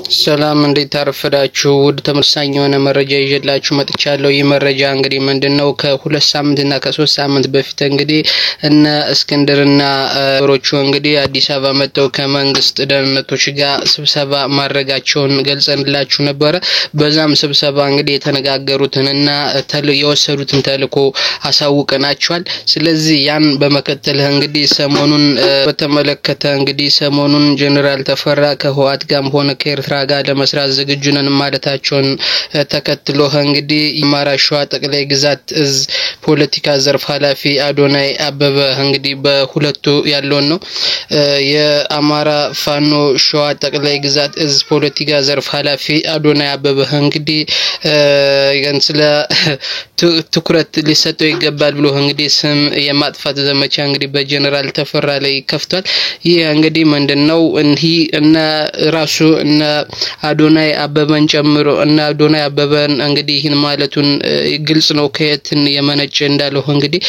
ሰላም እንዴት ታረፈዳችሁ ውድ ተመሳሳኝ የሆነ መረጃ ይዤላችሁ መጥቻለሁ። ይህ መረጃ እንግዲህ ምንድነው ከሁለት ሳምንትና ከ3 ሳምንት በፊት እንግዲህ እነ እስክንድርና ሮቹ እንግዲህ አዲስ አበባ መጥተው ከመንግስት ደህንነቶች ጋር ስብሰባ ማድረጋቸውን ገልጸንላችሁ ነበር። በዛም ስብሰባ እንግዲህ የተነጋገሩትንና የወሰዱትን ተልእኮ አሳውቀናቸዋል። ስለዚህ ያን በመከተል እንግዲህ ሰሞኑን በተመለከተ እንግዲህ ሰሞኑን ጀነራል ተፈራ ከህወሓት ጋር ሆነ ከኤርትራ ጋር ለመስራት ዝግጁ ነን ማለታቸውን ተከትሎ እንግዲህ የአማራ ሸዋ ጠቅላይ ግዛት እዝ ፖለቲካ ዘርፍ ኃላፊ አዶናይ አበበ እንግዲህ በሁለቱ ያለውን ነው የአማራ ፋኖ ሸዋ ጠቅላይ ግዛት እዝ ፖለቲካ ዘርፍ ኃላፊ አዶናይ አበበ እንግዲህ ስለ ትኩረት ሊሰጠው ይገባል ብሎ እንግዲህ ስም የማጥፋት ዘመቻ እንግዲህ በጀነራል ተፈራ ላይ ከፍቷል። ይህ እንግዲህ ምንድነው እና ራሱ እና አዶናይ አበበን ጨምሮ እና አዶናይ አበበን እንግዲህ ይህን ማለቱን ግልጽ ነው ከየትን የመነጨ እንዳለው እንግዲህ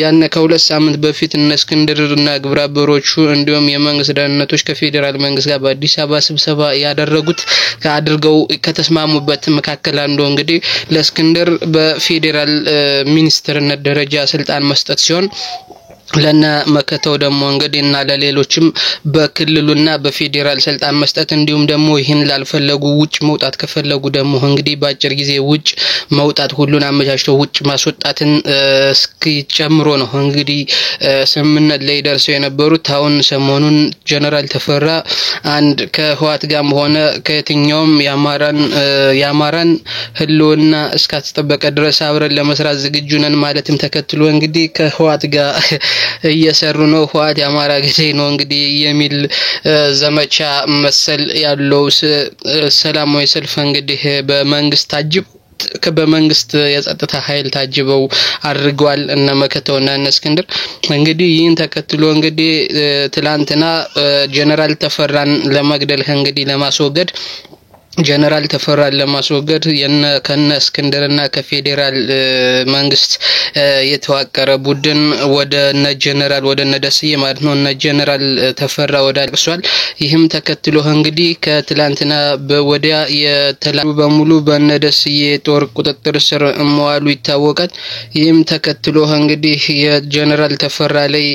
ያን ከሁለት ሳምንት በፊት እነ እስክንድርና ግብረአበሮቹ እንዲሁም የመንግስት ደህንነቶች ከፌደራል መንግስት ጋር በአዲስ አበባ ስብሰባ ያደረጉት አድርገው ከተስማሙበት መካከል አንዱ እንግዲህ ለእስክንድር በፌደራል ሚኒስትርነት ደረጃ ስልጣን መስጠት ሲሆን ለና መከተው ደግሞ እንግዲህና ለሌሎችም በክልሉና በፌደራል ስልጣን መስጠት እንዲሁም ደግሞ ይህን ላልፈለጉ ውጭ መውጣት ከፈለጉ ደግሞ እንግዲህ ባጭር ጊዜ ውጭ መውጣት ሁሉን አመቻችተው ውጭ ማስወጣትን እስኪጨምሮ ነው እንግዲህ ስምምነት ላይ ደርሰው የነበሩት። አሁን ሰሞኑን ጀነራል ተፈራ አንድ ከህወሓት ጋር ሆነ ከየትኛውም ያማራን ህልውና እስካተጠበቀ ድረስ አብረን ለመስራት ዝግጁ ነን ማለትም ተከትሎ እንግዲህ ከህወሓት ጋር እየሰሩ ነው። ህወሓት ያማራ ጊዜ ነው እንግዲህ የሚል ዘመቻ መሰል ያለው ሰላማዊ ሰልፍ እንግዲህ በመንግስት የጸጥታ ኃይል ታጅበው አድርገዋል እና መከተውና እነ እስክንድር እንግዲህ ይህን ተከትሎ እንግዲህ ትላንትና ጀነራል ተፈራን ለመግደል እንግዲህ ለማስወገድ ጀነራል ተፈራን ለማስወገድ ከነ እስክንድርና ከፌደራል መንግስት የተዋቀረ ቡድን ወደ እነ ደስዬ ማለት ነው እነ ጀነራል ተፈራ ወዳልቅሷል። ይህም ተከትሎ እንግዲህ ከትላንትና በወዲያ የተላሉ በሙሉ በእነ ደስዬ ጦር ቁጥጥር ስር መዋሉ ይታወቃል። ይህም ተከትሎ እንግዲህ የጀነራል ተፈራ ላይ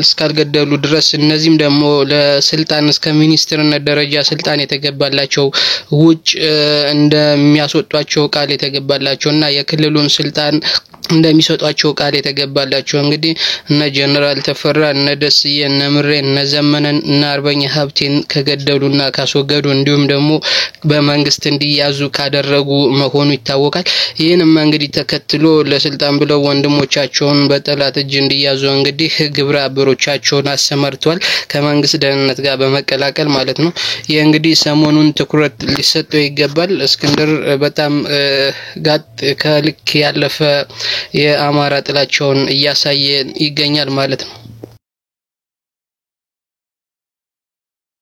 እስካልገደሉ ድረስ እነዚህም ደግሞ ለስልጣን እስከ ሚኒስትርነት ደረጃ ስልጣን የተገባላቸው ውጭ እንደሚያስወጣቸው ቃል የተገባላቸውና የክልሉን ስልጣን እንደሚሰጧቸው ቃል የተገባላቸው እንግዲህ እነ ጀነራል ተፈራ እነ ደስዬ እነ ምሬ እነ ዘመነን እና አርበኛ ሀብቴን ከገደሉና ካስወገዱ እንዲሁም ደግሞ በመንግስት እንዲያዙ ካደረጉ መሆኑ ይታወቃል። ይህንም እንግዲህ ተከትሎ ለስልጣን ብለው ወንድሞቻቸውን በጠላት እጅ እንዲያዙ እንግዲህ ግብረአበሮቻቸውን አሰማርተዋል ከመንግስት ደህንነት ጋር በመቀላቀል ማለት ነው። ይህ እንግዲህ ሰሞኑን ትኩረት ሊሰጠው ይገባል። እስክንድር በጣም ጋጥ ከልክ ያለፈ የአማራ ጥላቸውን እያሳየ ይገኛል ማለት ነው።